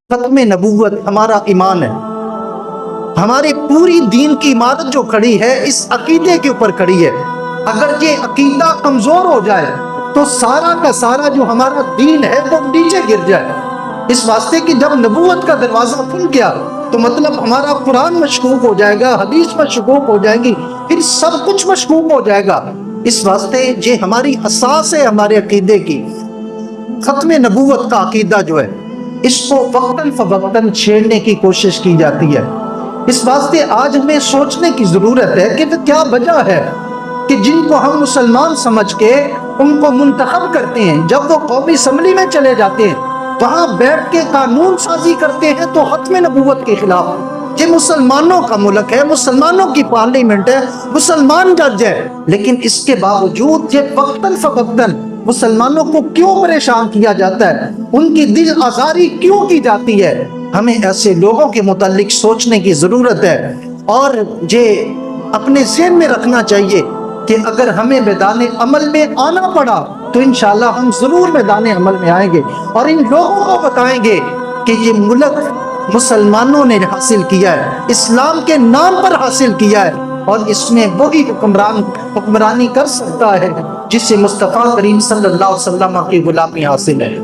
ختم نبوت ہمارا ایمان ہے. ہماری پوری دین کی عمارت جو کھڑی ہے اس عقیدے کے اوپر کھڑی ہے. اگر یہ عقیدہ کمزور ہو جائے تو سارا کا سارا جو ہمارا دین ہے وہ نیچے گر جائے. اس واسطے کہ جب نبوت کا دروازہ کھل گیا تو مطلب ہمارا قرآن مشکوک ہو جائے گا، حدیث مشکوک ہو جائے گی، پھر سب کچھ مشکوک ہو جائے گا. اس واسطے یہ ہماری اساس ہے ہمارے عقیدے کی. ختم نبوت کا عقیدہ جو ہے اس کو وقتاً فوقتاً چھیڑنے کی کوشش کی جاتی ہے. اس واسطے آج ہمیں سوچنے کی ضرورت ہے کہ کیا وجہ ہے کہ جن کو ہم مسلمان سمجھ کے ان کو منتخب کرتے ہیں، جب وہ قومی اسمبلی میں چلے جاتے ہیں وہاں بیٹھ کے قانون سازی کرتے ہیں تو ختم نبوت کے خلاف. یہ مسلمانوں کا ملک ہے، مسلمانوں کی پارلیمنٹ ہے، مسلمان جج ہے، لیکن اس کے باوجود یہ وقتاً فوقتاً مسلمانوں کو کیوں پریشان کیا جاتا ہے، ان کی دل آزاری کیوں کی جاتی ہے. ہمیں ایسے لوگوں کے متعلق سوچنے کی ضرورت ہے اور یہ اپنے ذہن میں رکھنا چاہیے کہ اگر ہمیں میدان عمل میں آنا پڑا تو انشاءاللہ ہم ضرور میدان عمل میں آئیں گے اور ان لوگوں کو بتائیں گے کہ یہ ملک مسلمانوں نے حاصل کیا ہے، اسلام کے نام پر حاصل کیا ہے، اور اس میں وہی حکمرانی کر سکتا ہے جس سے مصطفیٰ کریم صلی اللہ علیہ وسلم کی غلامی حاصل ہے.